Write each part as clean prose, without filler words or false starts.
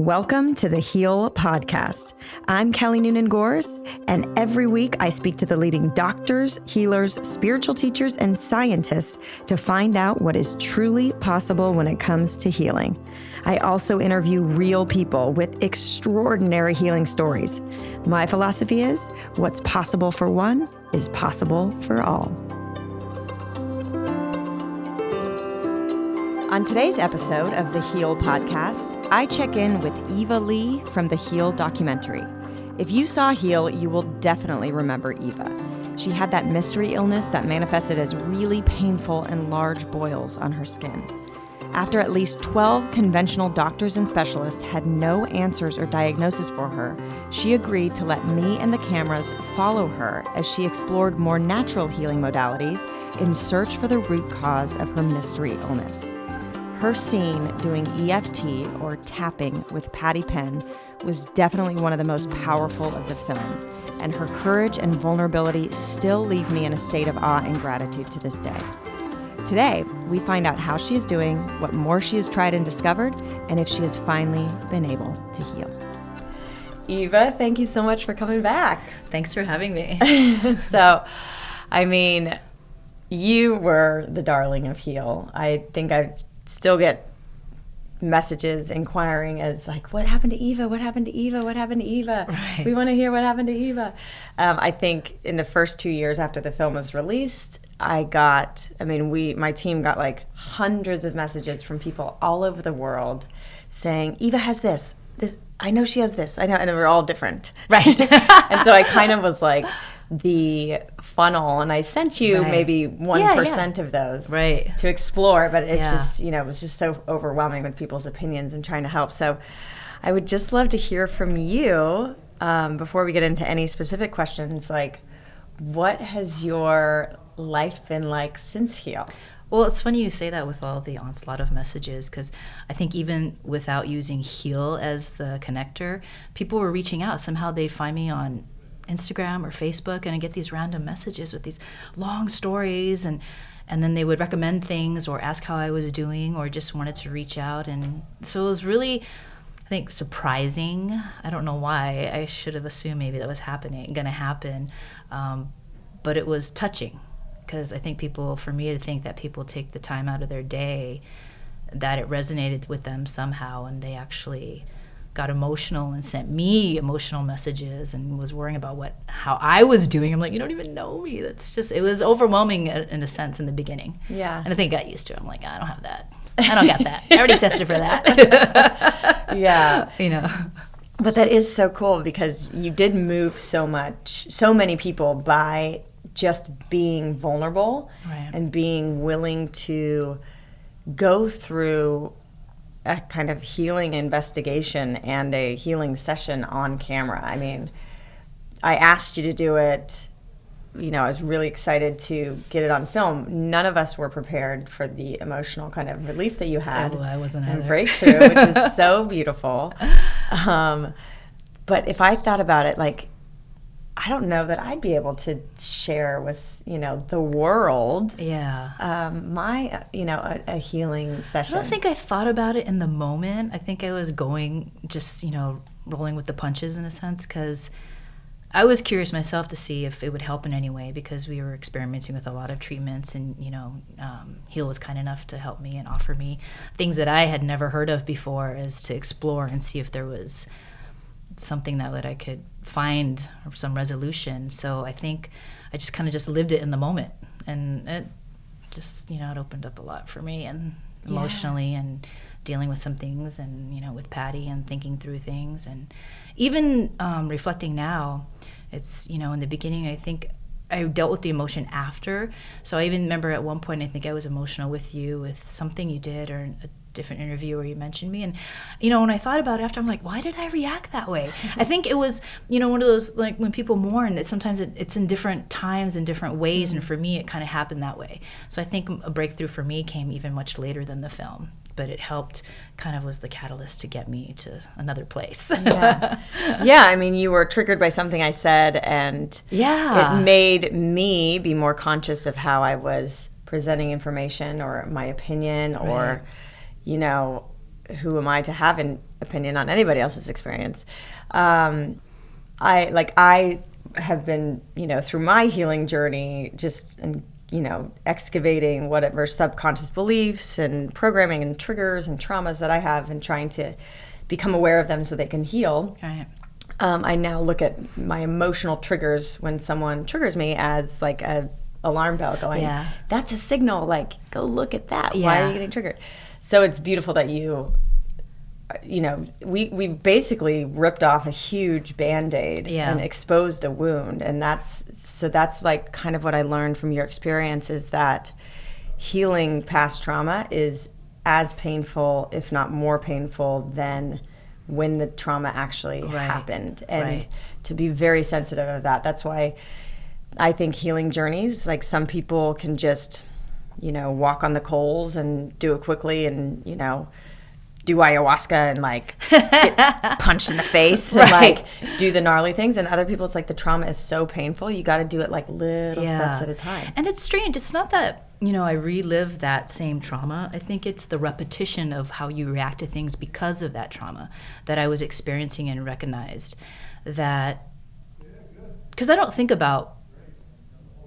Welcome to the Heal Podcast. I'm Kelly Noonan-Gores, and every week I speak to the leading doctors, healers, spiritual teachers, and scientists to find out what is truly possible when it comes to healing. I also interview real people with extraordinary healing stories. My philosophy is, what's possible for one is possible for all. On today's episode of the Heal Podcast, I check in with Eva Lee from the Heal documentary. If you saw Heal, you will definitely remember Eva. She had that mystery illness that manifested as really painful and large boils on her skin. After at least 12 conventional doctors and specialists had no answers or diagnoses for her, she agreed to let me and the cameras follow her as she explored more natural healing modalities in search for the root cause of her mystery illness. Her scene doing EFT, or tapping, with Patty Penn was definitely one of the most powerful of the film, and her courage and vulnerability still leave me in a state of awe and gratitude to this day. Today, we find out how she is doing, what more she has tried and discovered, and if she has finally been able to heal. Eva, thank you so much for coming back. Thanks for having me. So, I mean, you were the darling of Heal. I think I still get messages inquiring as like, what happened to Eva? What happened to Eva? What happened to Eva? Right. We want to hear what happened to Eva. I think in the first 2 years after the film was released, my team got like hundreds of messages from people all over the world saying, Eva has this, I know she has this, I know, and we're all different. Right. And so I kind of was like the funnel, and I sent you maybe 1% of those to explore, but it just, it was just so overwhelming with people's opinions and trying to help. So I would just love to hear from you before we get into any specific questions, like what has your life been like since Heal? Well, it's funny you say that with all the onslaught of messages, because I think even without using Heal as the connector, people were reaching out. Somehow they'd find me on Instagram or Facebook, and I get these random messages with these long stories, and then they would recommend things or ask how I was doing or just wanted to reach out. And so it was really, I think, surprising. I don't know why. I should have assumed maybe that was going to happen. But it was touching, because I think for me to think that people take the time out of their day, that it resonated with them somehow, and they actually got emotional and sent me emotional messages and was worrying about how I was doing. I'm like, you don't even know me. It was overwhelming in a sense in the beginning. Yeah. And I think I got used to it. I'm like, I don't have that. I don't got that. I already tested for that. Yeah. But that is so cool, because you did move so many people by just being vulnerable and being willing to go through a kind of healing investigation and a healing session on camera. I mean, I asked you to do it. I was really excited to get it on film. None of us were prepared for the emotional kind of release that you had. I wasn't either. And breakthrough, which is so beautiful. But if I thought about it, like, I don't know that I'd be able to share with, the world. Yeah. A healing session. I don't think I thought about it in the moment. I think I was going just, rolling with the punches in a sense, because I was curious myself to see if it would help in any way, because we were experimenting with a lot of treatments, and, Heal was kind enough to help me and offer me things that I had never heard of before, as to explore and see if there was something that I could find, or some resolution. So I think I just kind of just lived it in the moment, and it just, it opened up a lot for me, and emotionally, and dealing with some things, and with Patty, and thinking through things, and even reflecting now, it's, in the beginning, I think I dealt with the emotion after. So I even remember at one point, I think I was emotional with you with something you did, or a different interview where you mentioned me, and when I thought about it after, I'm like, why did I react that way? I think it was one of those, like, when people mourn, that sometimes it's in different times and different ways, and for me it kind of happened that way. So I think a breakthrough for me came even much later than the film, but it helped, kind of was the catalyst to get me to another place. I mean, you were triggered by something I said, and it made me be more conscious of how I was presenting information, or my opinion, or who am I to have an opinion on anybody else's experience? I have been, through my healing journey, just, excavating whatever subconscious beliefs and programming and triggers and traumas that I have and trying to become aware of them so they can heal. Right. I now look at my emotional triggers when someone triggers me as like a alarm bell going, that's a signal, like, go look at that. Yeah. Why are you getting triggered? So it's beautiful that we basically ripped off a huge Band-Aid and exposed a wound. And that's like kind of what I learned from your experience, is that healing past trauma is as painful, if not more painful, than when the trauma actually happened. And to be very sensitive of that. That's why I think healing journeys, like, some people can just, walk on the coals and do it quickly and, do ayahuasca and like get punched in the face and like do the gnarly things. And other people, it's like the trauma is so painful, you got to do it like little steps at a time. And it's strange. It's not that, I relive that same trauma. I think it's the repetition of how you react to things because of that trauma that I was experiencing and recognized that, because I don't think about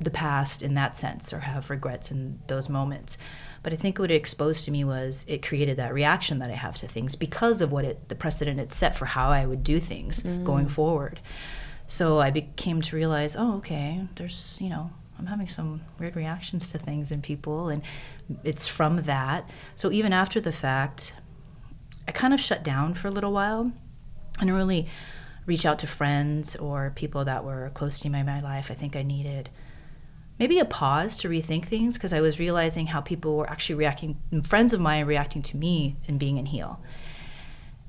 the past in that sense or have regrets in those moments. But I think what it exposed to me was it created that reaction that I have to things because of the precedent it set for how I would do things going forward. So I came to realize, there's, I'm having some weird reactions to things and people, and it's from that. So even after the fact, I kind of shut down for a little while and really reach out to friends or people that were close to me in my life. I think I needed maybe a pause to rethink things, because I was realizing how people were actually reacting, friends of mine reacting to me and being in heal.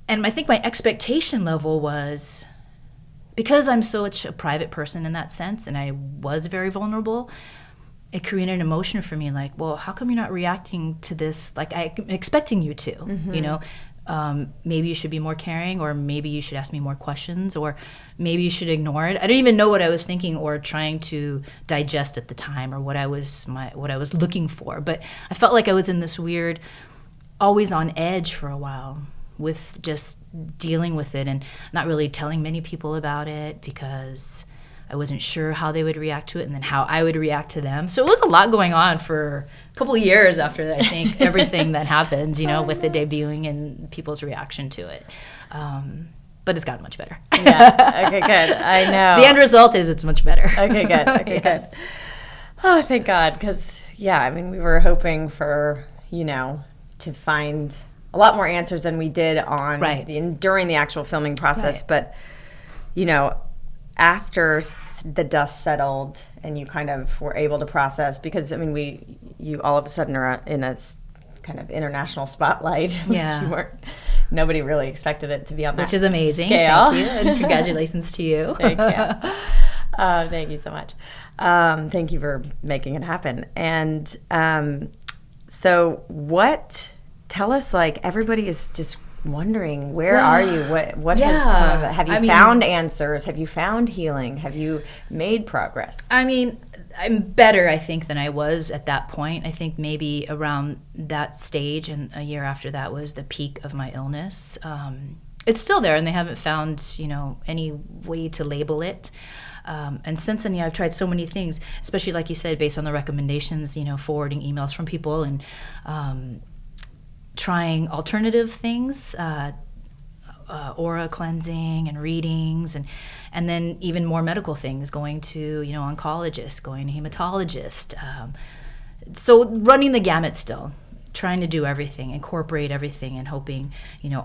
And I think my expectation level was, because I'm such a private person in that sense, and I was very vulnerable, it created an emotion for me like, well, how come you're not reacting to this like I'm expecting you to, maybe you should be more caring, or maybe you should ask me more questions, or maybe you should ignore it. I didn't even know what I was thinking or trying to digest at the time, or what I was looking for. But I felt like I was in this weird, always on edge for a while with just dealing with it and not really telling many people about it, because I wasn't sure how they would react to it and then how I would react to them. So it was a lot going on for a couple of years after, I think, everything that happened, with the debuting and people's reaction to it. But it's gotten much better. Yeah. Okay, good. I know. The end result is it's much better. Okay, good. Okay, yes. good. Oh, thank God. Because, we were hoping for, to find a lot more answers than we did during the actual filming process. But, after the dust settled and you kind of were able to process, because you all of a sudden are in a kind of international spotlight. Yeah. Nobody really expected it to be on that scale. Which is amazing. Thank you, and congratulations to you. Thank you. Thank you so much. Thank you for making it happen. And so tell us, like, everybody is just wondering, where are you? What has come of it? Have you found answers? Have you found healing? Have you made progress? I'm better, I think, than I was at that point. I think maybe around that stage and a year after that was the peak of my illness. It's still there, and they haven't found, any way to label it. And since then, I've tried so many things, especially like you said, based on the recommendations, forwarding emails from people and trying alternative things, aura cleansing and readings, and then even more medical things, going to, oncologists, going to hematologist. So running the gamut still, trying to do everything, incorporate everything, and hoping,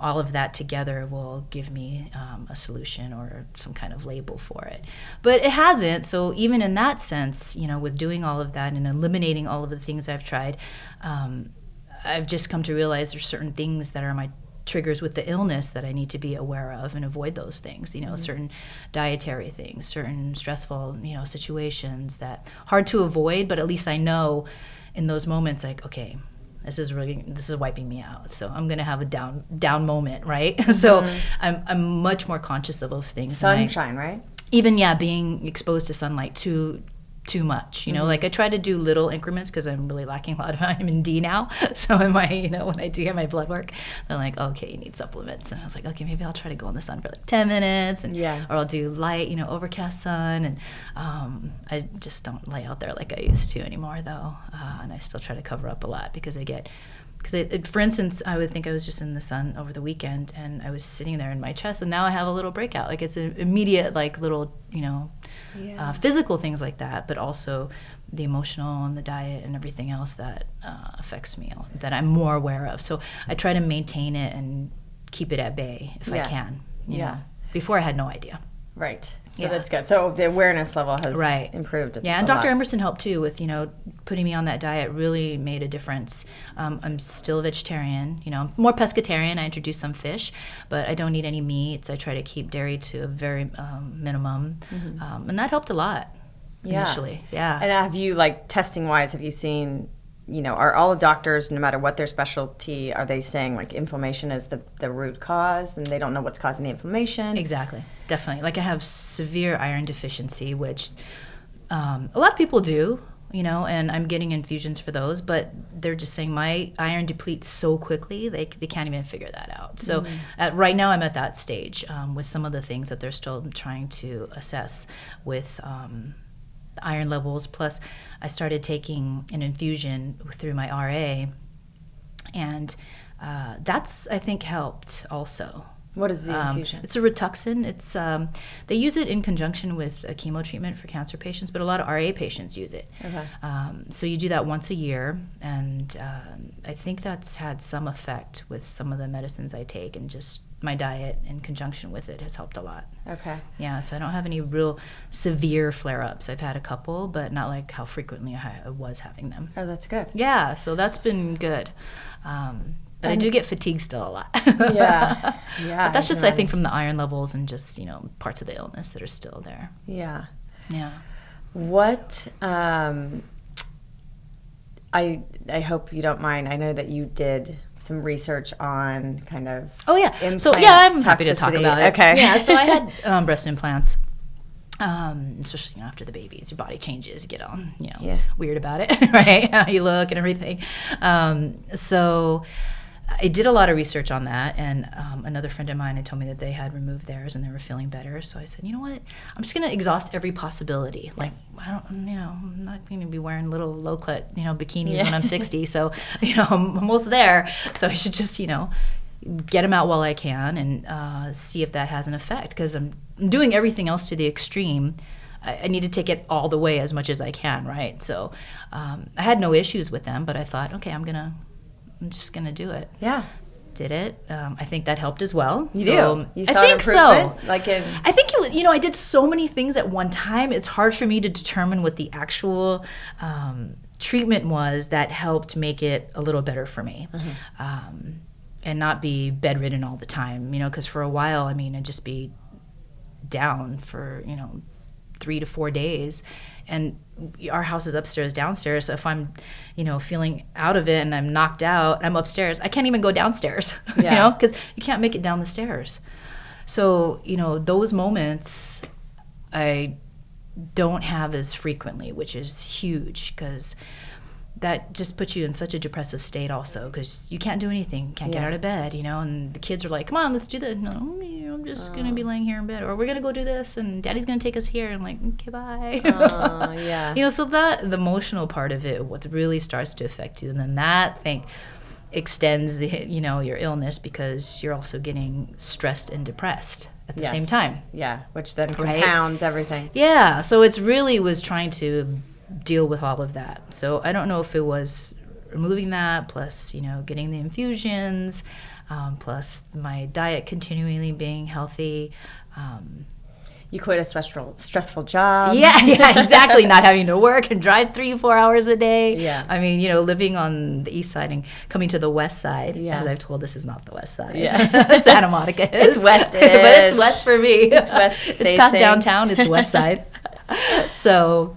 all of that together will give me a solution or some kind of label for it. But it hasn't. So even in that sense, with doing all of that and eliminating all of the things I've tried, I've just come to realize there's certain things that are my triggers with the illness that I need to be aware of and avoid those things, certain dietary things, certain stressful, situations that hard to avoid, but at least I know in those moments, like, okay, this is wiping me out. So I'm going to have a down moment, right? Mm-hmm. So I'm much more conscious of those things. Sunshine, right? Even, being exposed to sunlight, to too much, like I try to do little increments because I'm really lacking a lot of vitamin D now. So in my, when I do get my blood work, they're like, okay, you need supplements. And I was like, okay, maybe I'll try to go in the sun for like 10 minutes or I'll do light, overcast sun. And I just don't lay out there like I used to anymore though. And I still try to cover up a lot because for instance, I would think I was just in the sun over the weekend and I was sitting there in my chest and now I have a little breakout. Like it's an immediate, like little, physical things like that, but also the emotional and the diet and everything else that affects me that I'm more aware of. So I try to maintain it and keep it at bay if I can. You know. Before I had no idea. Right. So that's good. So the awareness level has improved. Yeah, and Dr. Emerson helped too with, putting me on that diet really made a difference. I'm still a vegetarian, more pescatarian. I introduce some fish, but I don't eat any meats. I try to keep dairy to a very minimum. And that helped a lot initially. Yeah. And have you, like testing-wise, have you seen, are all the doctors, no matter what their specialty, are they saying like inflammation is the root cause and they don't know what's causing the inflammation? Exactly. Definitely. Like I have severe iron deficiency, which a lot of people do, and I'm getting infusions for those, but they're just saying my iron depletes so quickly, they can't even figure that out. So right now I'm at that stage with some of the things that they're still trying to assess with iron levels. Plus I started taking an infusion through my RA, and that's, I think, helped also. What is the infusion? It's a Rituxan. It's they use it in conjunction with a chemo treatment for cancer patients, but a lot of RA patients use it. Okay. So you do that once a year, and I think that's had some effect with some of the medicines I take, and just my diet in conjunction with it has helped a lot. Okay. Yeah, so I don't have any real severe flare-ups. I've had a couple, but not like how frequently I was having them. Oh, that's good. Yeah, so that's been good. But I do get fatigued still a lot. Yeah. But that's just, I think, from the iron levels and just, parts of the illness that are still there. Yeah. Yeah. What, I hope you don't mind. I know that you did some research on kind of implants, so I'm happy to talk about it. Okay. Yeah, so I had breast implants. Especially after the babies, your body changes, you get all weird about it, right? How you look and everything. So I did a lot of research on that, and another friend of mine had told me that they had removed theirs and they were feeling better. So I said, you know what? I'm just going to exhaust every possibility. Yes. Like, I'm not going to be wearing little low-cut, bikinis when I'm 60. So, I'm almost there. So I should just, get them out while I can and see if that has an effect, because I'm doing everything else to the extreme. I need to take it all the way as much as I can, right? So I had no issues with them, but I thought, okay, I'm just gonna do it. Yeah. Did it. I think that helped as well. You saw I think so. I think it was, I did so many things at one time. It's hard for me to determine what the actual treatment was that helped make it a little better for me. And not be bedridden all the time, because for a while, I'd just be down for, 3 to 4 days. And our house is upstairs, downstairs. So if I'm, feeling out of it and I'm knocked out, I'm upstairs. I can't even go downstairs, because you can't make it down the stairs. So, those moments I don't have as frequently, which is huge, because that just puts you in such a depressive state also, because you can't do anything, can't get out of bed, and the kids are like, come on, let's do this. No, I'm just going to be laying here in bed, or we're going to go do this, and Daddy's going to take us here. And I'm like, okay, bye. Yeah. So that, the emotional part of it, what really starts to affect you, and then that thing extends the, your illness, because you're also getting stressed and depressed at the same time. Yeah, which then compounds everything. Yeah, so it's really was trying to deal with all of that. So I don't know if it was removing that, plus getting the infusions, plus my diet continually being healthy. You quit a stressful job. Yeah, exactly. Not having to work and drive 3-4 hours a day. Yeah. Living on the east side and coming to the west side. Yeah. As I've told, this is not the west side. Yeah. Santa Monica is. It's west-ish. But it's west for me. It's west It's past downtown. It's west side. So,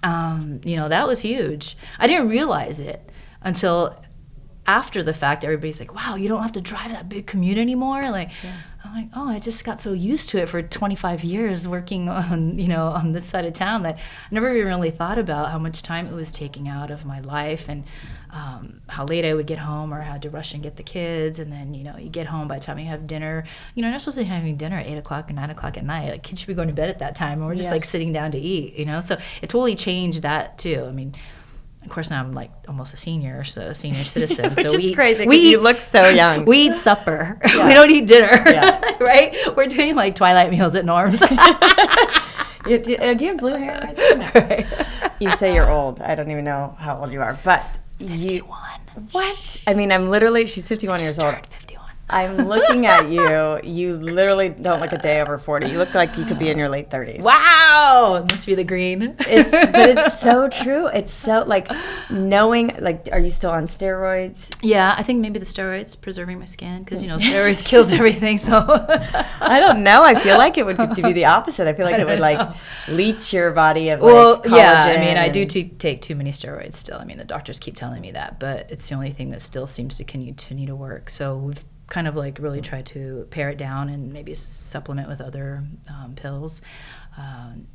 that was huge. I didn't realize it until after the fact. Everybody's like, wow, you don't have to drive that big commute anymore. Like, I'm like, oh, I just got so used to it for 25 years working on this side of town that I never even really thought about how much time it was taking out of my life, and how late I would get home or had to rush and get the kids. And then, you get home by the time you have dinner. You're not supposed to be having dinner at 8 o'clock or 9 o'clock at night. Like, kids should be going to bed at that time, and we're just like sitting down to eat, So it totally changed that too. I mean, of course, now I'm like almost a senior citizen. Which so is crazy because you look so young. We eat supper. Yeah. We don't eat dinner, right? We're doing like twilight meals at Norm's. Do you have blue hair? Right. You say you're old. I don't even know how old you are, but 51. What? I mean, she's 51 years old. 51. I'm looking at you. You literally don't look a day over 40. You look like you could be in your late 30s. Wow! It must be the green. But it's so true. It's so, like, knowing, like, are you still on steroids? Yeah, I think maybe the steroids preserving my skin because, steroids killed everything, so. I don't know. I feel like it would be the opposite. I feel like it would, like, leach your body of, collagen. Yeah, I mean, I do take too many steroids still. I mean, the doctors keep telling me that, but it's the only thing that still seems to continue to work. So we've kind of like really try to pare it down and maybe supplement with other pills,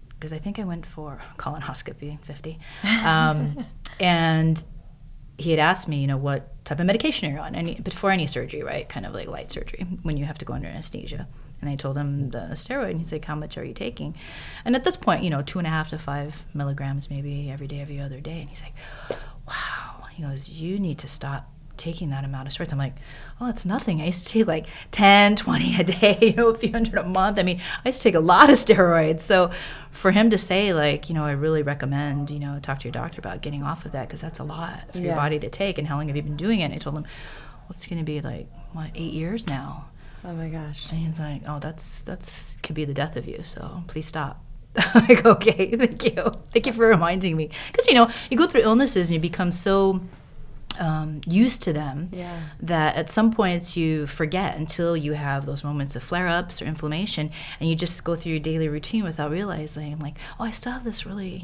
because I think I went for colonoscopy 50, and he had asked me, what type of medication you're on, before any surgery, right? Kind of like light surgery when you have to go under anesthesia. And I told him the steroid, and he's like, how much are you taking? And at this point, 2.5 to 5 milligrams maybe every day, every other day. And he's like, wow. He goes, you need to stop taking that amount of steroids. I'm like, oh, it's nothing. I used to take like 10, 20 a day, a few hundred a month. I mean, I used to take a lot of steroids. So for him to say, like, I really recommend, talk to your doctor about getting off of that because that's a lot for your body to take. And how long have you been doing it? And I told him, well, it's going to be like, 8 years now. Oh my gosh. And he's like, oh, that's could be the death of you. So please stop. I go, okay, thank you. Thank you for reminding me. Because, you go through illnesses and you become so used to them that at some points you forget until you have those moments of flare-ups or inflammation, and you just go through your daily routine without realizing, I'm like, oh, I still have this really,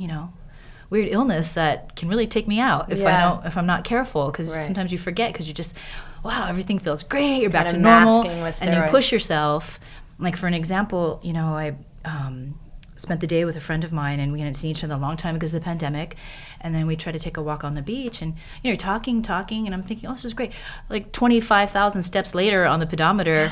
weird illness that can really take me out if I'm not careful, because sometimes you forget because you just, wow, everything feels great, you're back to normal, and you push yourself. Like, for an example, I spent the day with a friend of mine, and we hadn't seen each other a long time because of the pandemic. And then we tried to take a walk on the beach, and you're talking, and I'm thinking, oh, this is great. Like 25,000 steps later on the pedometer,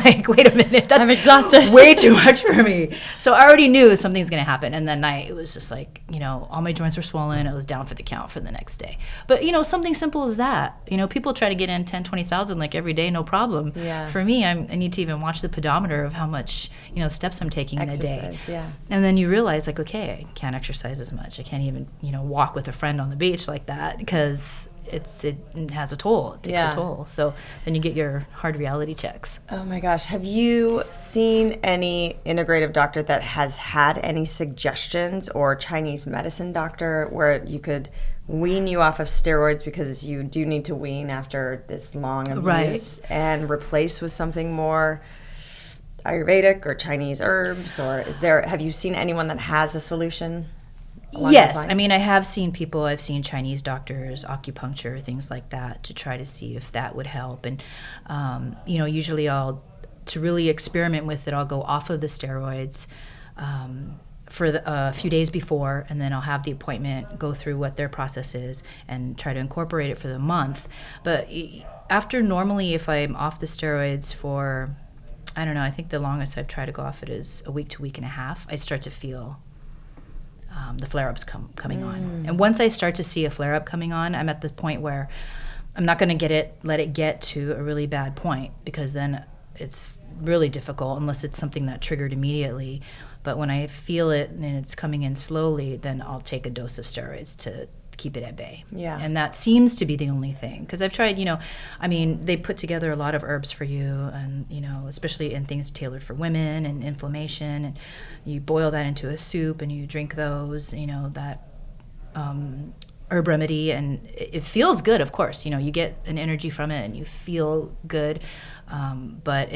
like, wait a minute, I'm exhausted. Way too much for me. So I already knew something's going to happen. And that night, it was just like, all my joints were swollen. I was down for the count for the next day. But, something simple as that. People try to get in 10, 20,000 like every day, no problem. Yeah. For me, I need to even watch the pedometer of how much, steps I'm taking in a day. Yeah. And then you realize, like, okay, I can't exercise as much. I can't even, walk with a friend on the beach like that because it has a toll. It takes a toll. So then you get your hard reality checks. Oh my gosh. Have you seen any integrative doctor that has had any suggestions, or Chinese medicine doctor where you could wean you off of steroids because you do need to wean after this long abuse and replace with something more Ayurvedic or Chinese herbs? Or have you seen anyone that has a solution? Yes, I mean, I have seen people. I've seen Chinese doctors, acupuncture, things like that, to try to see if that would help. And usually to really experiment with it, I'll go off of the steroids for a few days before, and then I'll have the appointment, go through what their process is, and try to incorporate it for the month. But after, normally, if I'm off the steroids for, I don't know, I think the longest I've tried to go off it is a week to week and a half, I start to feel the flare-ups coming on. And once I start to see a flare-up coming on, I'm at the point where I'm not going to let it get to a really bad point, because then it's really difficult unless it's something that triggered immediately. But when I feel it and it's coming in slowly, then I'll take a dose of steroids to keep it at bay. Yeah. And that seems to be the only thing. Because I've tried, they put together a lot of herbs for you, and, especially in things tailored for women and inflammation. And you boil that into a soup and you drink those, that herb remedy. And it feels good, of course. You get an energy from it and you feel good. But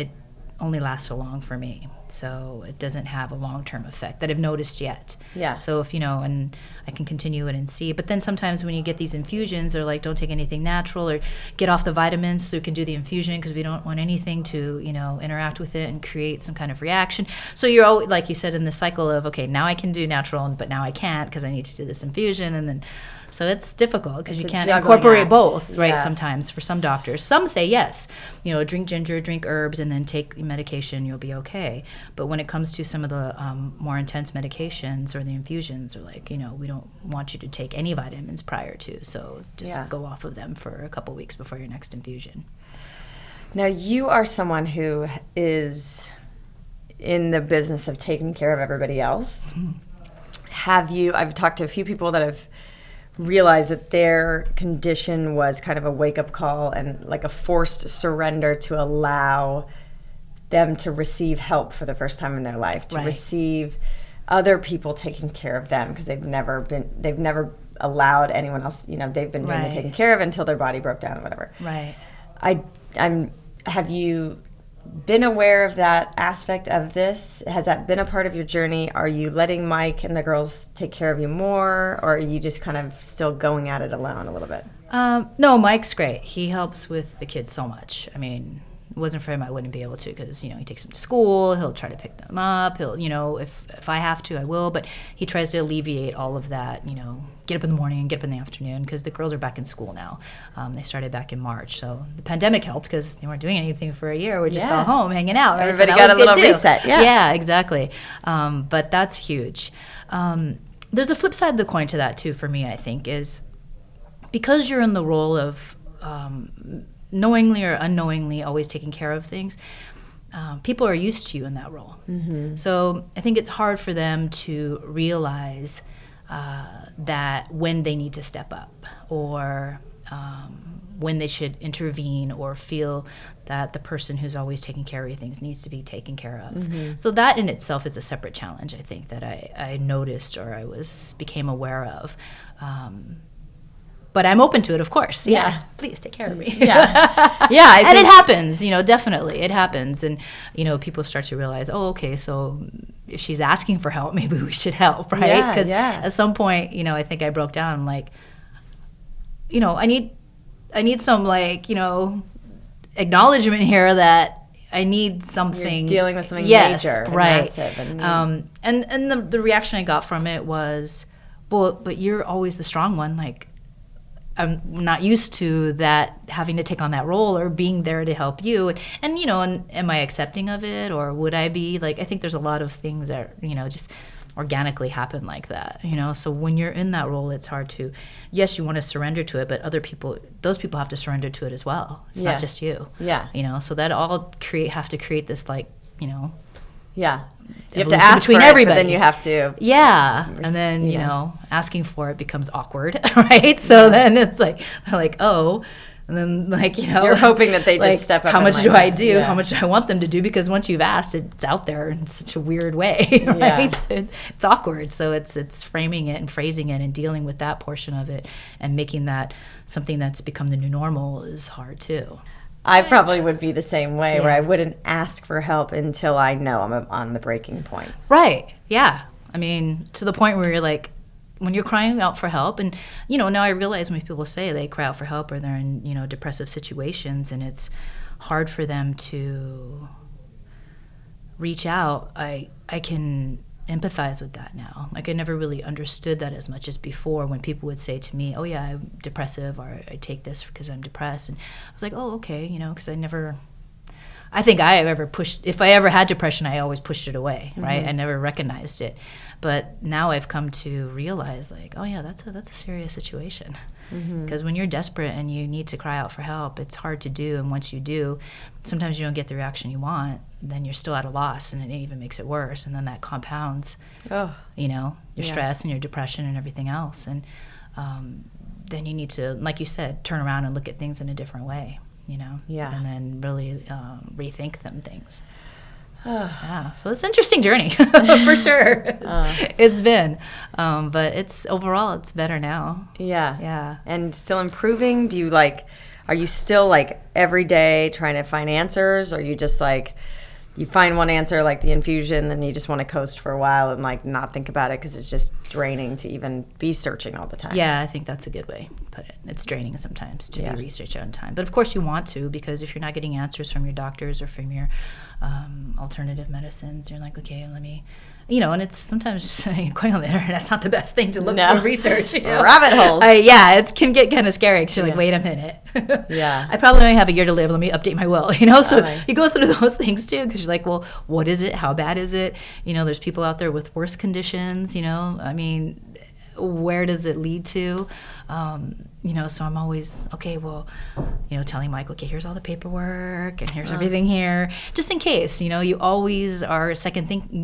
only lasts so long for me. So it doesn't have a long-term effect that I've noticed yet. Yeah. So if, and I can continue it and see. But then sometimes when you get these infusions, they're like, don't take anything natural or get off the vitamins so you can do the infusion because we don't want anything to, interact with it and create some kind of reaction. So you're always, like you said, in the cycle of, okay, now I can do natural, but now I can't because I need to do this infusion. And then, so it's difficult because you can't incorporate both, right? Yeah. Sometimes for some doctors. Some say yes, drink ginger, drink herbs, and then take medication, you'll be okay. But when it comes to some of the more intense medications or the infusions, are like, we don't want you to take any vitamins prior to. So just go off of them for a couple weeks before your next infusion. Now, you are someone who is in the business of taking care of everybody else. Mm-hmm. I've talked to a few people that have realized that their condition was kind of a wake-up call and like a forced surrender to allow them to receive help for the first time in their life, to receive other people taking care of them, because they've never allowed anyone else, they've been doing the taking care of until their body broke down or whatever. Right. Have you been aware of that aspect of this? Has that been a part of your journey? Are you letting Mike and the girls take care of you more, or are you just kind of still going at it alone a little bit? No, Mike's great. He helps with the kids so much. I mean, it wasn't for him, I wouldn't be able to, because, he takes them to school, he'll try to pick them up, he'll, if I have to, I will, but he tries to alleviate all of that, get up in the morning and get up in the afternoon, because the girls are back in school now. They started back in March, so the pandemic helped because they weren't doing anything for a year. We're just all home hanging out. Right? Everybody got a little reset. Yeah, exactly. But that's huge. There's a flip side of the coin to that too for me, I think, is because you're in the role of knowingly or unknowingly always taking care of things, people are used to you in that role. Mm-hmm. So I think it's hard for them to realize that when they need to step up, or when they should intervene, or feel that the person who's always taking care of things needs to be taken care of. Mm-hmm. So that in itself is a separate challenge, I think, that I noticed, or became aware of. But I'm open to it, of course. Yeah. Please take care of me. Yeah. And it happens, definitely. It happens. And, people start to realize, oh, okay, so if she's asking for help, maybe we should help, right? Because at some point, I think I broke down, like, I need some, like, acknowledgement here that I need something. You're dealing with something major and massive. And the reaction I got from it was, well, but you're always the strong one, like, I'm not used to that, having to take on that role or being there to help you. And am I accepting of it, or would I be? Like, I think there's a lot of things that, just organically happen like that, So when you're in that role, it's hard to, yes, you want to surrender to it, but those people have to surrender to it as well. It's not just you. Yeah. So that all have to create this, like, Yeah. You have to ask between for it, everybody. But then you have to. Yeah. And then, asking for it becomes awkward, right? So then it's like, they're like, oh. And then, like, You're hoping that they just step up. How much do I do? Yeah. How much do I want them to do? Because once you've asked, it's out there in such a weird way, right? Yeah. It's awkward. So it's framing it and phrasing it and dealing with that portion of it and making that something that's become the new normal is hard too. I probably would be the same way, where I wouldn't ask for help until I know I'm on the breaking point. Right. Yeah. I mean, to the point where you're like, when you're crying out for help, and, now I realize when people say they cry out for help or they're in, depressive situations and it's hard for them to reach out, I can empathize with that now. Like, I never really understood that as much as before, when people would say to me, oh yeah, I'm depressive, or I take this because I'm depressed. And I was like, oh, okay, because I think if I ever had depression, I always pushed it away, right? I never recognized it. But now I've come to realize, like, oh yeah, that's a serious situation. Because when you're desperate and you need to cry out for help, it's hard to do. And once you do, sometimes you don't get the reaction you want. Then you're still at a loss, and it even makes it worse. And then that compounds, your stress and your depression and everything else. And then you need to, like you said, turn around and look at things in a different way, and then really rethink things. Yeah, so it's an interesting journey for sure. It's been, but overall it's better now. Yeah. And still improving. Do you are you still every day trying to find answers, or are you just you find one answer like the infusion, then you just want to coast for a while and like not think about it because it's just draining to even be searching all the time. Yeah, I think that's a good way to put it. It's draining sometimes to be research on time. But of course you want to, because if you're not getting answers from your doctors or from your alternative medicines, you're like, okay, let me, and it's sometimes going on the internet, that's not the best thing to look for research. Rabbit holes. It can get kind of scary because you're like, wait a minute. I probably only have a year to live. Let me update my will, So you go through those things too because you're like, well, what is it? How bad is it? There's people out there with worse conditions, where does it lead to? So I'm always, telling Mike, okay, here's all the paperwork and here's everything here, just in case, you always are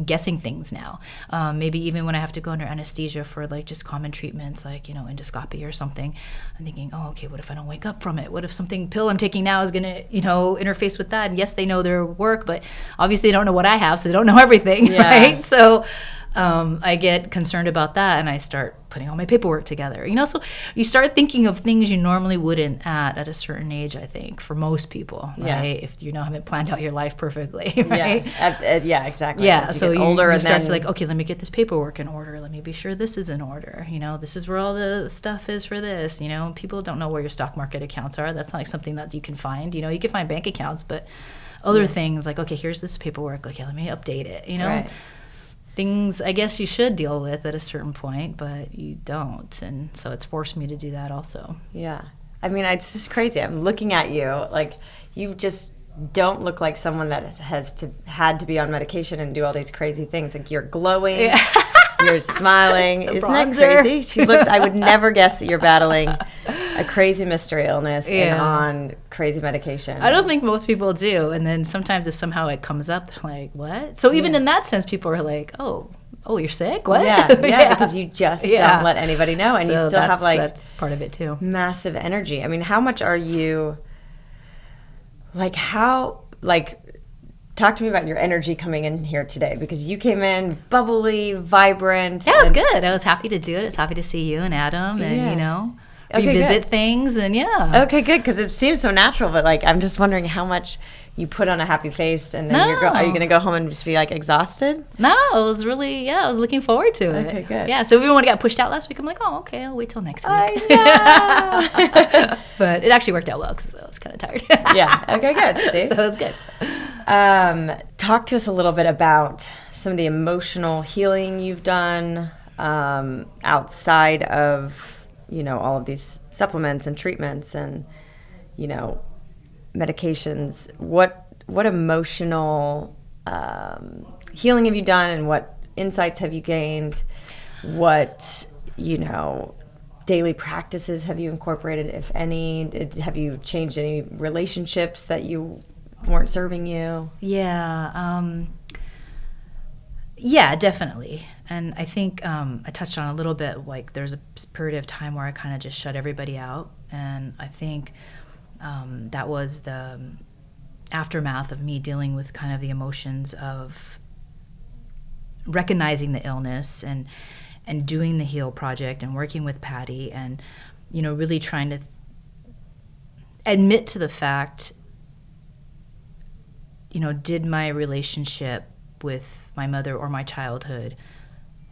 guessing things now. Maybe even when I have to go under anesthesia for like just common treatments, like, endoscopy or something, I'm thinking, oh, okay, what if I don't wake up from it? What if pill I'm taking now is going to, interface with that? And yes, they know their work, but obviously they don't know what I have, so they don't know everything, right? So I get concerned about that, and I start putting all my paperwork together. So you start thinking of things you normally wouldn't at a certain age, I think, for most people, right? If you haven't planned out your life perfectly, right? Exactly. Yeah, so you start to like, okay, let me get this paperwork in order. Let me be sure this is in order. This is where all the stuff is for this. People don't know where your stock market accounts are. That's not like something that you can find. You can find bank accounts, but other things like, okay, here's this paperwork. Okay, let me update it, Right. Things I guess you should deal with at a certain point, but you don't. And so it's forced me to do that also. Yeah. It's just crazy. I'm looking at you like you just don't look like someone that had to be on medication and do all these crazy things. Like you're glowing. Yeah. You're smiling. Isn't that crazy? She looks. I would never guess that you're battling a crazy mystery illness and on crazy medication. I don't think most people do. And then sometimes if somehow it comes up, they're like, what? So even in that sense, people are like, oh, you're sick? What? Yeah, because you just don't let anybody know. And so you still have that's part of it too. Massive energy. How much are you, talk to me about your energy coming in here today, because you came in bubbly, vibrant. Yeah, it was good. I was happy to do it. I was happy to see you and Adam and, revisit things. And Okay, good, because it seems so natural. But I'm just wondering how much you put on a happy face, and then are you going to go home and just be exhausted? No, it was really, I was looking forward to it. Okay, good. Yeah, so even when it got pushed out last week, I'm like, oh, okay, I'll wait till next week. I know. But it actually worked out well because I was kind of tired. Yeah, okay, good. See? So it was good. Talk to us a little bit about some of the emotional healing you've done outside of, all of these supplements and treatments and, medications. What emotional healing have you done, and what insights have you gained? What, daily practices have you incorporated, if any? Have you changed any relationships that you weren't serving you? Yeah, definitely. And I think I touched on a little bit, there's a period of time where I kind of just shut everybody out. And I think that was the aftermath of me dealing with kind of the emotions of recognizing the illness and doing the Heal Project and working with Patty and, really trying to admit to the fact, did my relationship with my mother or my childhood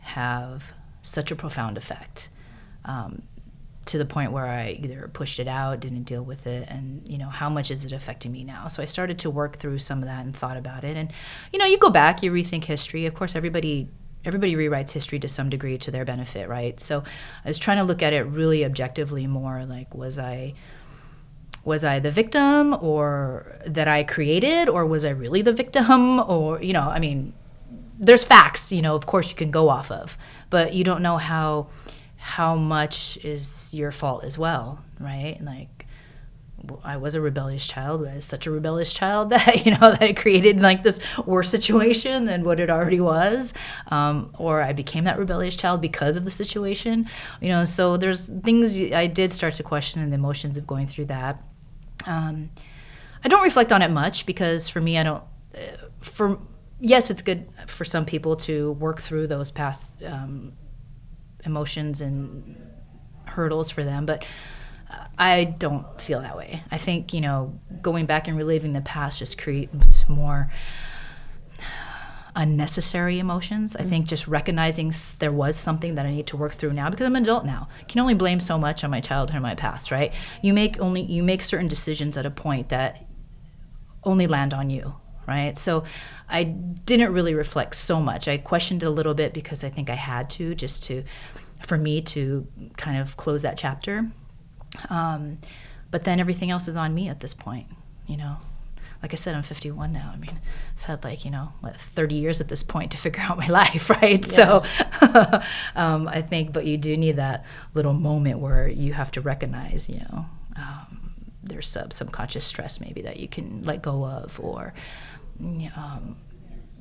have such a profound effect to the point where I either pushed it out, didn't deal with it, and, how much is it affecting me now? So I started to work through some of that and thought about it. And, you go back, you rethink history. Of course, everybody rewrites history to some degree to their benefit, right? So I was trying to look at it really objectively more, was I the victim, or that I created, or was I really the victim? Or, there's facts, of course you can go off of, but you don't know how much is your fault as well, right? I was a rebellious child. I was such a rebellious child that, that it created this worse situation than what it already was. Or I became that rebellious child because of the situation. So there's things I did start to question, and the emotions of going through that. I don't reflect on it much because for me, yes, it's good for some people to work through those past emotions and hurdles for them, but I don't feel that way. I think, going back and reliving the past just creates more unnecessary emotions. I think just recognizing there was something that I need to work through now, because I'm an adult now. I can only blame so much on my childhood and my past, right? You make certain decisions at a point that only land on you, right? So I didn't really reflect so much. I questioned it a little bit because I think I had to, for me to kind of close that chapter. But then everything else is on me at this point, you know. Like I said, I'm 51 now. I mean, I've had 30 years at this point to figure out my life, right? Yeah. So I think, but you do need that little moment where you have to recognize, there's some subconscious stress maybe that you can let go of or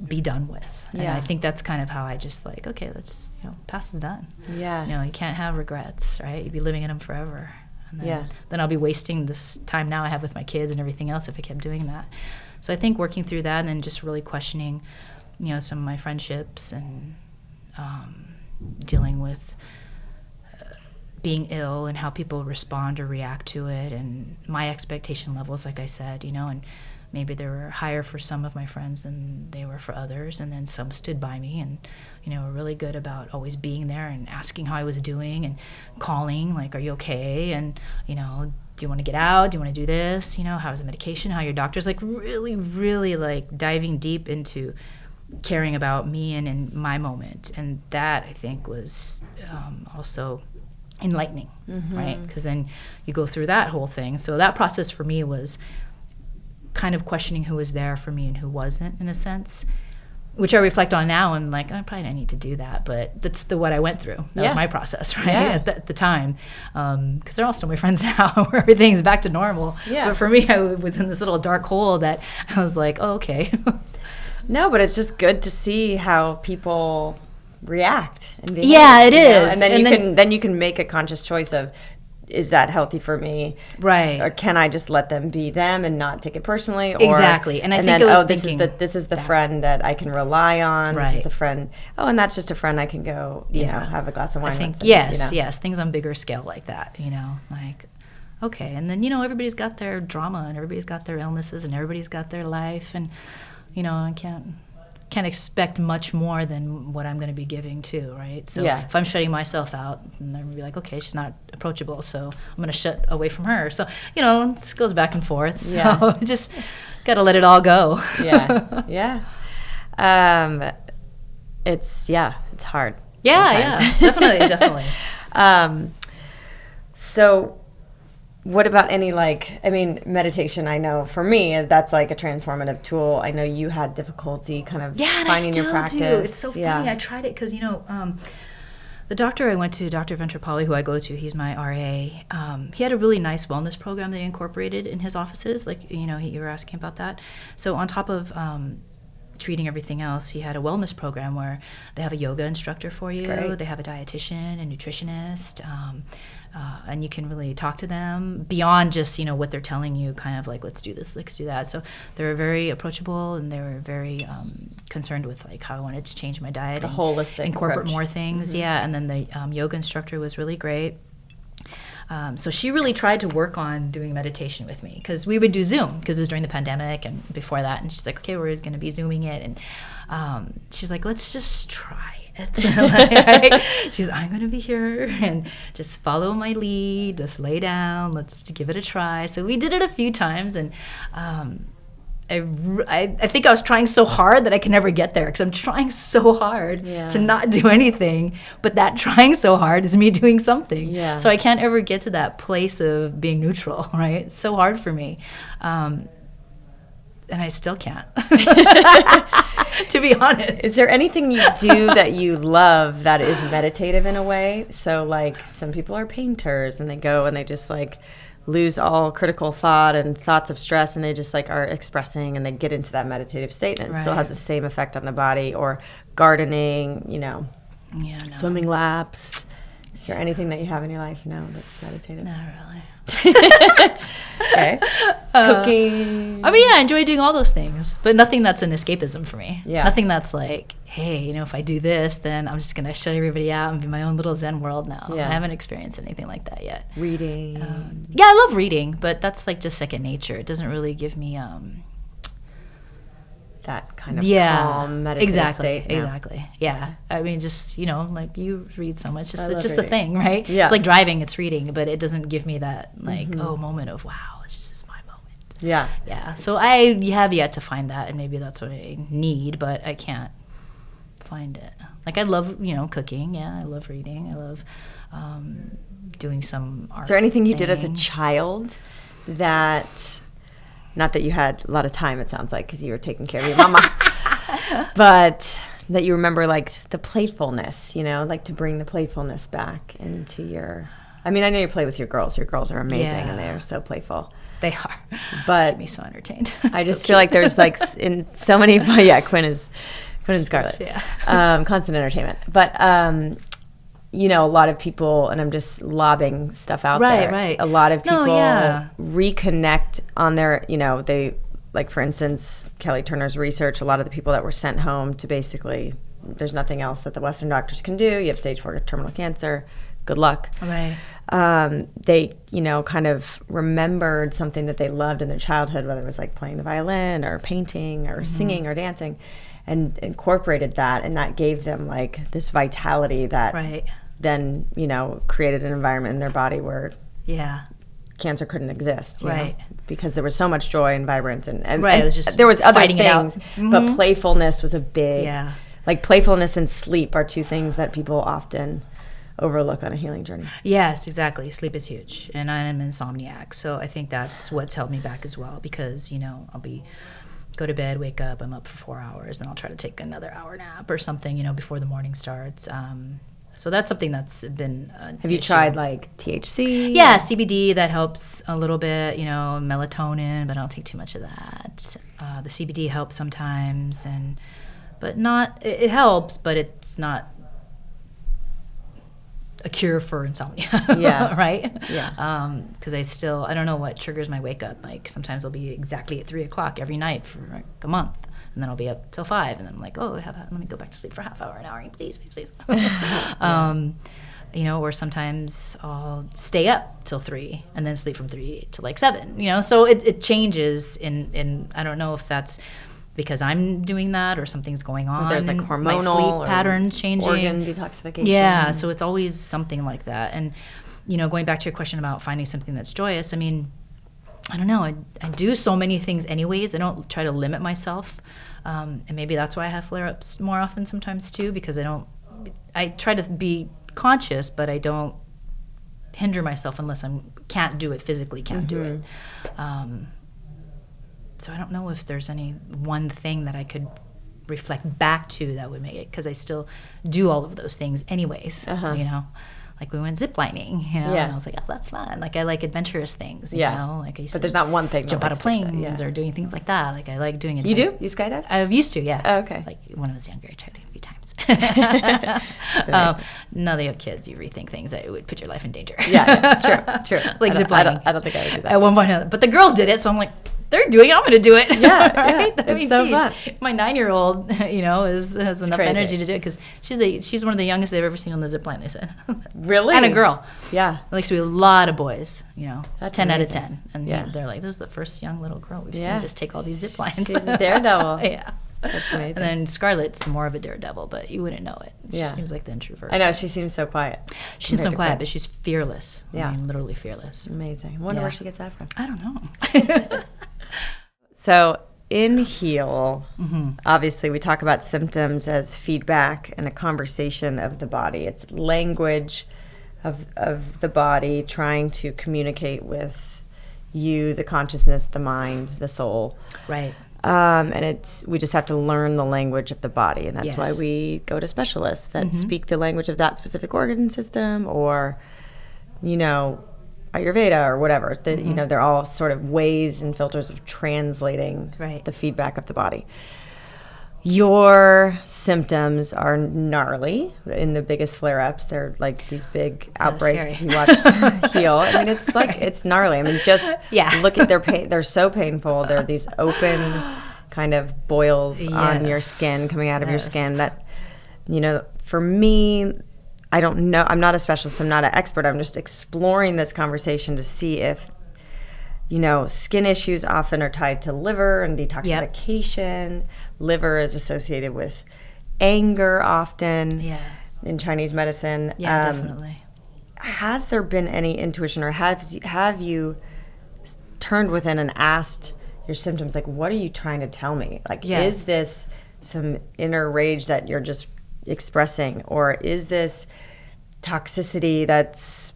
be done with. Yeah. And I think that's kind of how I just okay, let's, past is done. Yeah. You can't have regrets, right? You'd be living in them forever. And then I'll be wasting this time now I have with my kids and everything else if I kept doing that. So I think working through that and then just really questioning, some of my friendships and dealing with being ill and how people respond or react to it, and my expectation levels, like I said, and maybe they were higher for some of my friends than they were for others, and then some stood by me and were really good about always being there and asking how I was doing and calling, are you okay, and do you want to get out, do you want to do this, how's the medication, how are your doctors, really really diving deep into caring about me and in my moment. And that I think was also enlightening, right? Because then you go through that whole thing. So that process for me was kind of questioning who was there for me and who wasn't, in a sense, which I reflect on now. And I probably didn't need to do that, but that's what I went through. That was my process, right? At the time, because they're all still my friends now, where everything's back to normal. Yeah. But for me, I was in this little dark hole that I was like, oh, okay. No, but it's just good to see how people react and behave. Yeah, it is. And then you can make a conscious choice of, is that healthy for me? Right. Or can I just let them be them and not take it personally? Exactly. And I think this is the friend that I can rely on. Right. This is the friend. Oh, and that's just a friend I can go, have a glass of wine with. Yes, things on bigger scale like that, okay. And then, everybody's got their drama and everybody's got their illnesses and everybody's got their life, and I can't expect much more than what I'm going to be giving too, right? So if I'm shutting myself out, then I'm going to be like, okay, she's not approachable, so I'm going to shut away from her. So, it goes back and forth. So just got to let it all go. Yeah. It's hard. Yeah, definitely. So what about any meditation? I know for me that's a transformative tool. I know you had difficulty kind of finding your practice. Do. It's so funny. I tried it because the doctor I went to, Dr. Ventrapalli, who I go to, he's my RA. He had a really nice wellness program that he incorporated in his offices. You were asking about that. So on top of treating everything else, he had a wellness program where they have a yoga instructor for you. They have a dietitian, a nutritionist. And you can really talk to them beyond just, what they're telling you, kind of let's do this, let's do that. So they were very approachable, and they were very concerned with how I wanted to change my diet. The holistic incorporate approach. More things, And then the yoga instructor was really great. So she really tried to work on doing meditation with me, because we would do Zoom, because it was during the pandemic and before that. And she's like, okay, we're going to be Zooming it. And she's like, let's just try it. I'm going to be here and just follow my lead, just lay down, let's give it a try. So we did it a few times, and I think I was trying so hard that I can never get there, because I'm trying so hard to not do anything, but that trying so hard is me doing something. Yeah. So I can't ever get to that place of being neutral, right? It's so hard for me. And I still can't, to be honest. Is there anything you do that you love that is meditative in a way? So some people are painters and they go and they just lose all critical thought and thoughts of stress, and they just are expressing, and they get into that meditative state, and it still has the same effect on the body. Or gardening, swimming laps. Is there anything that you have in your life now that's meditative? Not really. Okay. Cooking. I enjoy doing all those things, but nothing that's an escapism for me. Yeah. Nothing that's hey, if I do this, then I'm just going to shut everybody out and be my own little Zen world now. Yeah. I haven't experienced anything like that yet. Reading. I love reading, but that's just second nature. It doesn't really give me that kind of calm, meditative state. Exactly. Yeah. I mean, just, like you read so much. It's just reading. A thing, right? Yeah. It's like driving, it's reading, but it doesn't give me that, moment of, wow, it's just my moment. Yeah. Yeah. So I have yet to find that, and maybe that's what I need, but I can't find it. Like, I love, cooking. Yeah, I love reading. I love doing some art. Is there anything you did as a child that, not that you had a lot of time, it sounds like, because you were taking care of your mama, but that you remember, like, the playfulness, like to bring the playfulness back into your, I mean, I know you play with your girls. Your girls are amazing, and they are so playful. They are. But keep me so entertained. I just feel like there's, like, in so many, Quinn and Scarlett. Yeah. Constant entertainment. But, a lot of people, and I'm just lobbing stuff out there. Right. A lot of people reconnect on their, they, like, for instance, Kelly Turner's research, a lot of the people that were sent home to basically, there's nothing else that the Western doctors can do. You have stage 4 terminal cancer. Good luck. Right. They, kind of remembered something that they loved in their childhood, whether it was like playing the violin or painting or singing or dancing, and incorporated that, and that gave them like this vitality that then, created an environment in their body where cancer couldn't exist, because there was so much joy and vibrance, and it was just there was other things, Mm-hmm. but playfulness was a big, like playfulness and sleep are two things that people often overlook on a healing journey. Yes, exactly. Sleep is huge, and I'm an insomniac, so I think that's what's held me back as well, because I'll go to bed, wake up, I'm up for 4 hours, then I'll try to take another hour nap or something, before the morning starts. So that's something that's been an Have you issue. tried like THC? Yeah, CBD, that helps a little bit, melatonin, but I don't take too much of that. The CBD helps sometimes, but not, it helps, but it's not a cure for insomnia. Right? Yeah. Because I don't know what triggers my wake up. Like, sometimes I'll be exactly at 3 o'clock every night for like a month, and then I'll be up till 5, and then I'm like, oh, let me go back to sleep for a half hour, an hour, please. Or sometimes I'll stay up till 3 and then sleep from 3 to like 7. So it changes in I don't know if that's because I'm doing that or something's going on. There's like hormonal, my sleep patterns changing, organ detoxification. Yeah, so it's always something like that. And going back to your question about finding something that's joyous, I mean, I don't know. I do so many things anyways. I don't try to limit myself, and maybe that's why I have flare-ups more often sometimes too, because I try to be conscious, but I don't hinder myself unless I can't do it physically. Do it. So I don't know if there's any one thing that I could reflect back to that would make it, because I still do all of those things anyways, Like, we went ziplining, and I was like, oh, that's fun. Like, I like adventurous things, Like, I used but there's not one thing. jump out of planes or doing things like that. Like, I like doing it. You do? You skydive? I've used to, yeah. Oh, okay. Like, when I was younger, I tried it a few times. Now that you have kids, you rethink things that would put your life in danger. True. Like ziplining. I don't think I would do that. At one point, but the girls did it, so I'm like, they're doing it, I'm going to do it. Yeah, right? yeah. It's so fun. My 9-year-old, has enough crazy. energy to do it, because she's one of the youngest they've ever seen on the zip line, they said. Really? And a girl. Yeah. Like, so we have a lot of boys, That's 10 amazing. out of 10. And they're like, this is the first young little girl we've seen just take all these zip lines. She's a daredevil. Yeah. That's amazing. And then Scarlett's more of a daredevil, but you wouldn't know it. She seems like the introvert. I know, she seems so quiet. She seems so quiet, but she's fearless. Yeah. I mean, literally fearless. Amazing. I wonder where she gets that from. I don't know. So in HEAL, obviously we talk about symptoms as feedback and a conversation of the body. It's language of the body trying to communicate with the consciousness, the mind, the soul. Right. And we just have to learn the language of the body, and that's why we go to specialists that speak the language of that specific organ system, or Ayurveda or whatever. They're all sort of ways and filters of translating the feedback of the body. Your symptoms are gnarly. In the biggest flare-ups, they're like these big outbreaks. If you watched HEAL, I mean, it's like it's gnarly. I mean, just look at their pain. They're so painful. They're these open kind of boils on your skin, coming out of your skin. That, for me, I don't know. I'm not a specialist. I'm not an expert. I'm just exploring this conversation to see if skin issues often are tied to liver and detoxification. Yep. Liver is associated with anger often in Chinese medicine. Yeah, definitely. Has there been any intuition, or have you turned within and asked your symptoms, like, what are you trying to tell me? Like, is this some inner rage that you're just expressing, or is this toxicity that's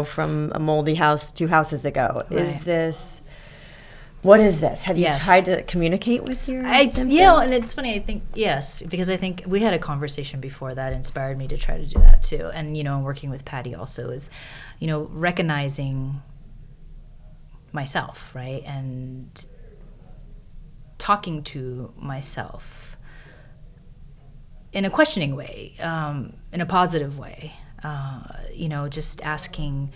from a moldy house 2 houses ago? Right. What is this? Have you tried to communicate with your symptoms? And it's funny, I think, yes, because I think we had a conversation before that inspired me to try to do that too. And, working with Patty also is, recognizing myself, right? And talking to myself in a questioning way, in a positive way, just asking.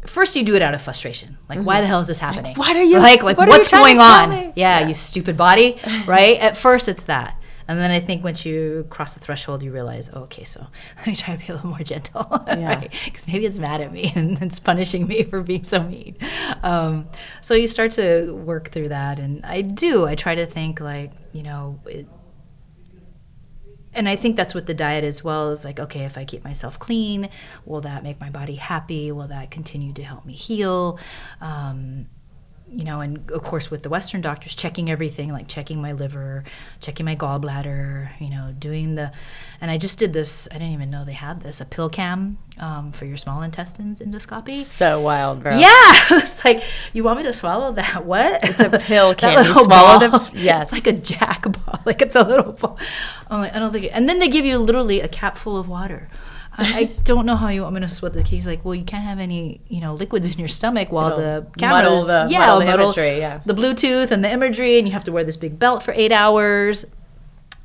First, you do it out of frustration. Like, why the hell is this happening? What are you? Like what's going on? Yeah, you stupid body, right? At first, it's that. And then I think once you cross the threshold, you realize, okay, so let me try to be a little more gentle, right? Because maybe it's mad at me and it's punishing me for being so mean. So you start to work through that. And I try to think like, and I think that's what the diet as well is like, okay, if I keep myself clean, will that make my body happy? Will that continue to help me heal? And of course with the Western doctors, checking everything, like checking my liver, checking my gallbladder, and I just did this, I didn't even know they had this, a pill cam for your small intestines endoscopy. So wild, bro. Yeah. It's like, you want me to swallow that? What? It's a pill cam. You swallow them? Yes. It's like a jack ball. Like it's a little ball. I'm like, I don't think and then they give you literally a cap full of water. I don't know how you want me to sweat the case. Like, well, you can't have any, liquids in your stomach while the cameras muddle the imagery, the Bluetooth and the imagery, and you have to wear this big belt for 8 hours.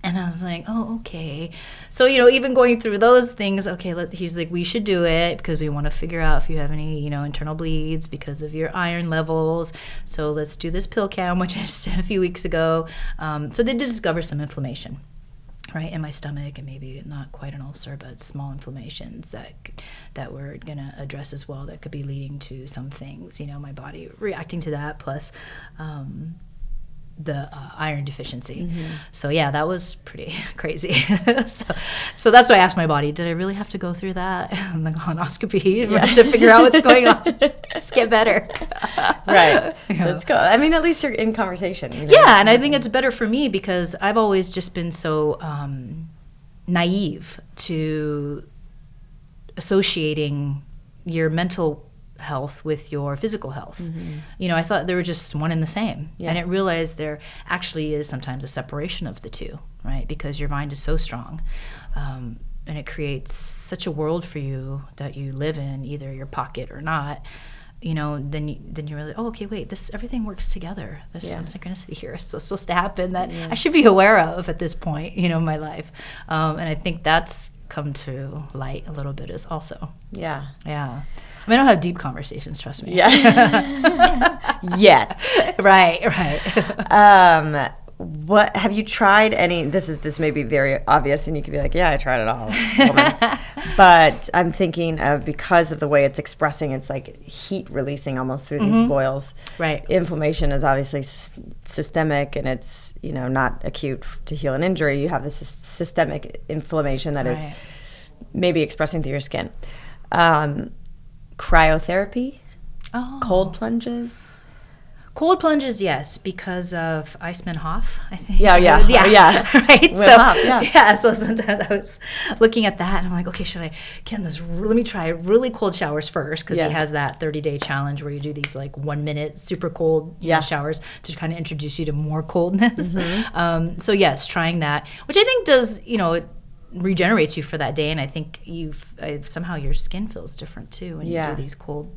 And I was like, oh, okay. So, even going through those things, okay, he's like, we should do it because we want to figure out if you have any, internal bleeds because of your iron levels. So let's do this pill cam, which I just did a few weeks ago. So they did discover some inflammation, right, in my stomach, and maybe not quite an ulcer, but small inflammations that we're going to address as well that could be leading to some things, my body reacting to that, plus the iron deficiency. Mm-hmm. So yeah, that was pretty crazy. so that's why I asked my body, did I really have to go through that and the colonoscopy to figure out what's going on? Just get better. Right. Let's go. I mean, at least you're in conversation. Yeah, and I think it's better for me because I've always just been so naive to associating your mental health with your physical health. Mm-hmm. I thought they were just one and the same. Yeah. I didn't realize there actually is sometimes a separation of the two, right? Because your mind is so strong. And it creates such a world for you that you live in, either your pocket or not. Then you really, okay, wait, everything works together. There's some synchronicity here. It's supposed to happen that I should be aware of at this point, in my life. And I think that's come to light a little bit as also. Yeah. Yeah. I mean, I don't have deep conversations, trust me. Yeah. Yet. Right. What have you tried any? This may be very obvious, and you could be like, "Yeah, I tried it all." But I'm thinking of, because of the way it's expressing, it's like heat releasing almost through these boils. Right. Inflammation is obviously systemic, and it's not acute to heal an injury. You have this systemic inflammation that is maybe expressing through your skin. Cryotherapy, cold plunges. Cold plunges, yes, because of Iceman Hoff, I think. Yeah. Right. Hoff, So sometimes I was looking at that and I'm like, okay, let me try really cold showers first, because he has that 30-day challenge where you do these like 1 minute super cold showers to kind of introduce you to more coldness. Mm-hmm. So yes, trying that, which I think does, it regenerates you for that day, and I think somehow your skin feels different too when you do these cold.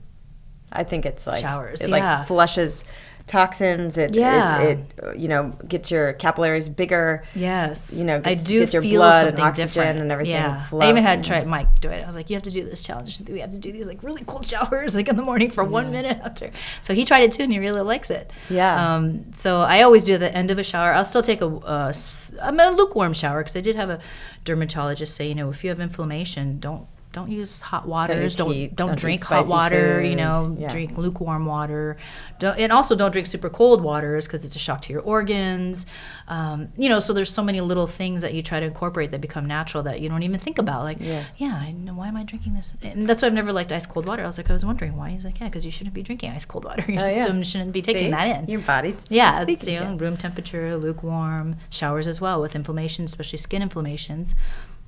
I think it's like showers. It like flushes toxins. It gets your capillaries bigger. Yes. I do gets your feel blood something and oxygen different. and everything. Yeah. Flow. I even had tried Mike do it. I was like, you have to do this challenge. We have to do these like really cold showers like in the morning for 1 minute after. So he tried it too, and he really likes it. Yeah. So I always do at the end of a shower. I'll still take a lukewarm shower, because I did have a dermatologist say, if you have inflammation, don't Don't use hot waters. Don't drink eat hot spicy water. food. Drink lukewarm water. And also don't drink super cold waters because it's a shock to your organs. So there's so many little things that you try to incorporate that become natural that you don't even think about. Like, I know, why am I drinking this? And that's why I've never liked ice cold water. I was wondering why. He's like, because you shouldn't be drinking ice cold water. Your system shouldn't be taking that in. Your body's it's room temperature, lukewarm, showers as well with inflammation, especially skin inflammations.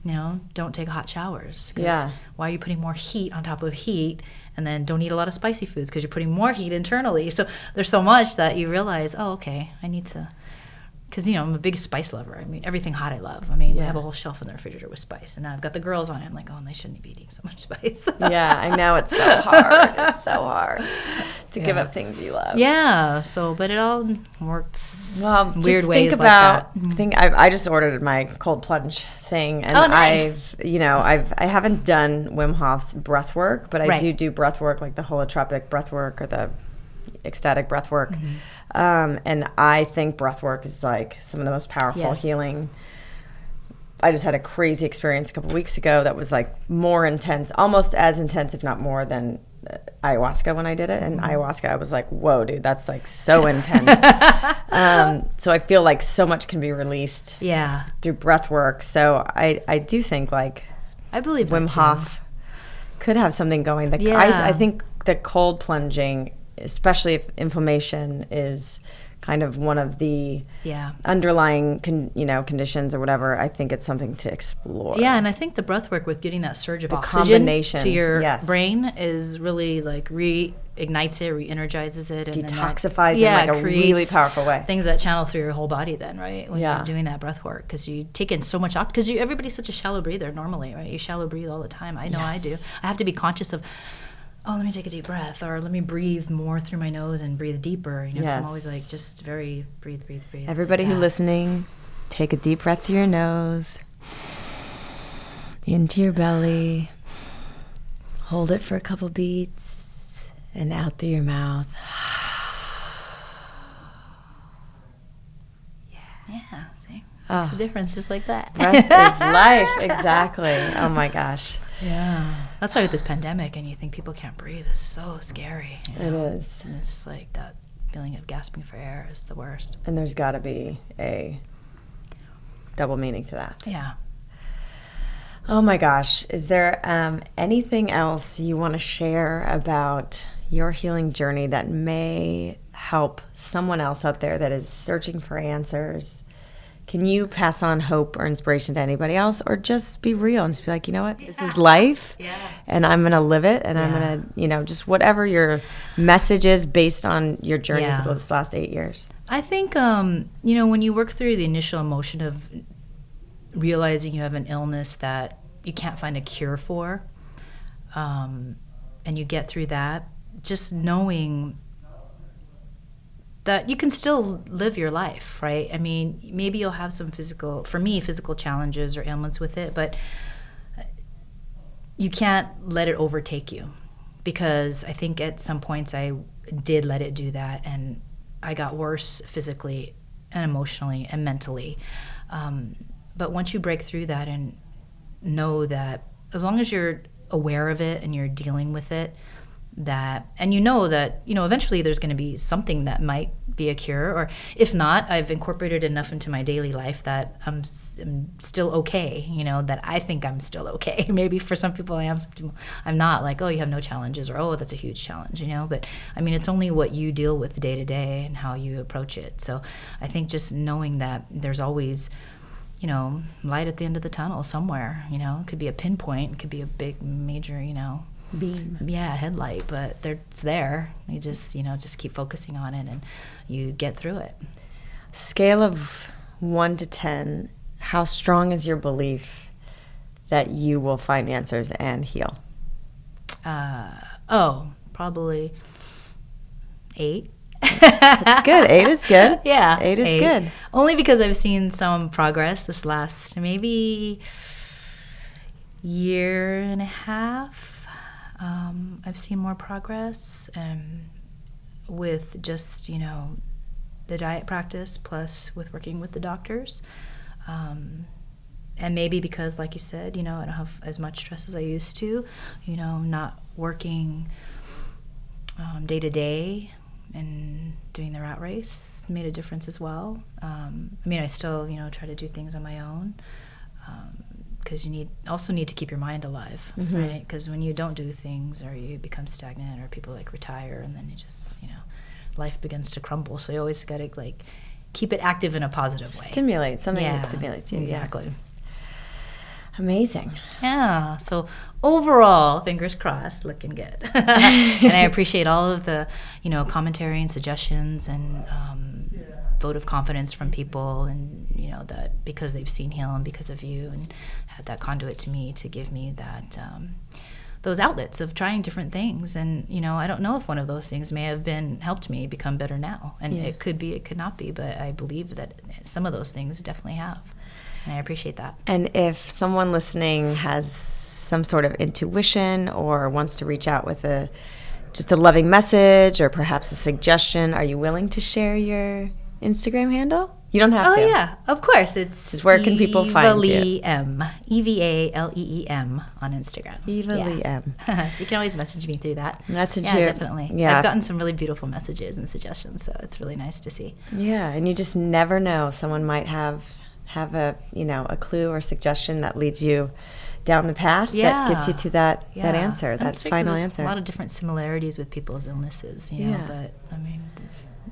Don't take hot showers. Why are you putting more heat on top of heat? And then don't eat a lot of spicy foods because you're putting more heat internally. So there's so much that you realize, I need to, because, I'm a big spice lover. I mean, everything hot I love. I mean, we have a whole shelf in the refrigerator with spice. And now I've got the girls on it. I'm like, they shouldn't be eating so much spice. I know. It's so hard. It's so hard to give up things you love. Yeah. But it all works weird ways think about, I just ordered my cold plunge thing. And nice. I haven't done Wim Hof's breath work, but I do breath work, like the holotropic breath work or the ecstatic breath work. And I think breath work is like some of the most powerful healing. I just had a crazy experience a couple weeks ago that was like more intense, almost as intense, if not more, than ayahuasca when I did it. And ayahuasca, I was like, whoa, dude, that's like so intense. So I feel like so much can be released through breath work. So I do think like I believe Wim Hof could have something going. I think the cold plunging, especially if inflammation is kind of one of the underlying conditions or whatever, I think it's something to explore. And I think the breath work with getting that surge of oxygen to your brain is really like reignites it, re-energizes it, and detoxifies in like a really powerful way. Things that channel through your whole body then, right? When you're doing that breath work, because you take in so much oxygen, because everybody's such a shallow breather normally, right? You shallow breathe all the time. I know I do. I have to be conscious of, let me take a deep breath, or let me breathe more through my nose and breathe deeper. Because I'm always like just very breathe. Everybody who's listening, take a deep breath through your nose, into your belly, hold it for a couple beats, and out through your mouth. See? Makes a difference just like that. Breath is life, exactly. Oh my gosh. Yeah. That's why with this pandemic, and you think people can't breathe, it's so scary. It is. And it's just like that feeling of gasping for air is the worst. And there's got to be a double meaning to that. Yeah. Oh my gosh. Is there anything else you want to share about your healing journey that may help someone else out there that is searching for answers? Can you pass on hope or inspiration to anybody else, or just be real and just be like, you know what, this is life, and I'm going to live it, and I'm going to, just whatever your message is based on your journey for this last 8 years? I think, when you work through the initial emotion of realizing you have an illness that you can't find a cure for, and you get through that, just knowing that you can still live your life, right? I mean, maybe you'll have some physical challenges or ailments with it, but you can't let it overtake you, because I think at some points I did let it do that, and I got worse physically and emotionally and mentally. But once you break through that and know that as long as you're aware of it and you're dealing with it, and eventually there's going to be something that might be a cure, or if not, I've incorporated enough into my daily life that I'm still okay, that I think I'm still okay. Maybe for some people I am, some people I'm not, like, you have no challenges, or that's a huge challenge, but I mean, it's only what you deal with day to day and how you approach it. So I think just knowing that there's always light at the end of the tunnel somewhere, it could be a pinpoint, it could be a big major, beam. Yeah, headlight, but it's there. You just, just keep focusing on it, and you get through it. Scale of 1 to 10, how strong is your belief that you will find answers and heal? Probably 8. That's good. 8 is good. Yeah. 8 is good. Only because I've seen some progress this last maybe year and a half. I've seen more progress with just, the diet practice, plus with working with the doctors. And maybe because, like you said, I don't have as much stress as I used to, not working day to day and doing the rat race made a difference as well. I still, try to do things on my own because you also need to keep your mind alive, right? Because when you don't do things or you become stagnant or people retire and then you just, life begins to crumble. So you always got to keep it active in a positive way. Stimulate, something that stimulates you. Exactly. Yeah. Amazing. Yeah. So overall, fingers crossed, looking good. And I appreciate all of the, commentary and suggestions and vote of confidence from people, and that because they've seen Heal and because of you, and had that conduit to me to give me that those outlets of trying different things. And I don't know if one of those things may have helped me become better now, and it could be, it could not be, but I believe that some of those things definitely have. And I appreciate that. And if someone listening has some sort of intuition or wants to reach out with just a loving message or perhaps a suggestion, are you willing to share your Instagram handle? You don't have to. Oh, yeah, of course. It's just where can people find you? Eva Lee M. EVALEEM on Instagram. Eva Lee M. So you can always message me through that. Message you. Yeah, Definitely. Yeah. I've gotten some really beautiful messages and suggestions, so it's really nice to see. Yeah, and you just never know. Someone might have a a clue or suggestion that leads you down the path that gets you to that answer, that final answer. A lot of different similarities with people's illnesses, but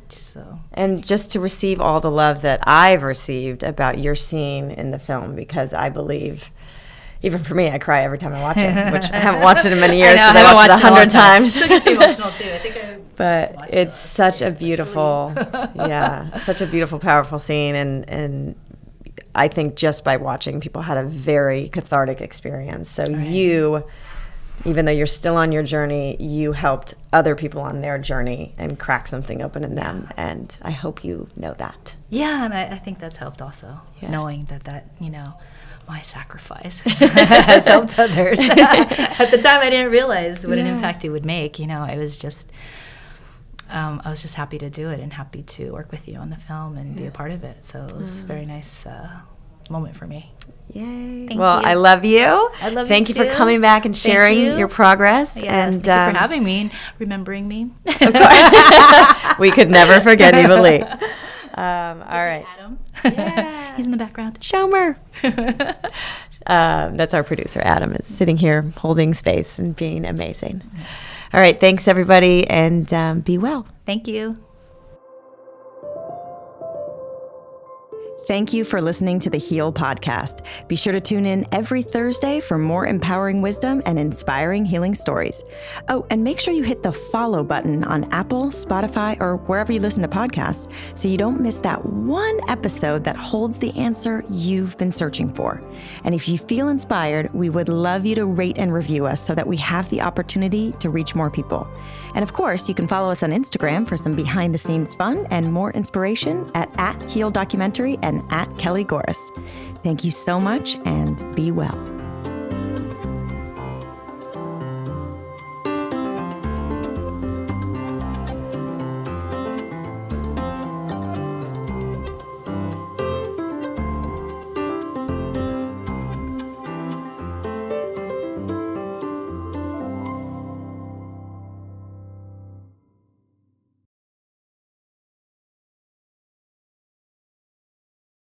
so. And just to receive all the love that I've received about your scene in the film, because I believe, even for me, I cry every time I watch it, which I haven't watched it in many years because I watched it 100 times. It still gets me emotional too. I think but it's such a beautiful, such a beautiful, powerful scene, and I think just by watching, people had a very cathartic experience. So you, even though you're still on your journey, you helped other people on their journey and crack something open in them. And I hope you know that. Yeah, and I think that's helped also, knowing that my sacrifice has helped others. At the time, I didn't realize what an impact it would make. I was just... I was just happy to do it and happy to work with you on the film and be a part of it. So it was a very nice moment for me. Yay. Thank you. I love you. I love Thank you you for coming back and sharing your progress. Yes, and thank you for having me and remembering me. We could never forget Eva Lee. All right. Adam. Yeah. He's in the background. Shomer. That's our producer, Adam, is sitting here holding space and being amazing. All right, thanks everybody, and be well. Thank you. Thank you for listening to the Heal podcast. Be sure to tune in every Thursday for more empowering wisdom and inspiring healing stories. Oh, and make sure you hit the follow button on Apple, Spotify, or wherever you listen to podcasts so you don't miss that one episode that holds the answer you've been searching for. And if you feel inspired, we would love you to rate and review us so that we have the opportunity to reach more people. And of course, you can follow us on Instagram for some behind-the-scenes fun and more inspiration at Heal Documentary and at Kelly Goris. Thank you so much, and be well.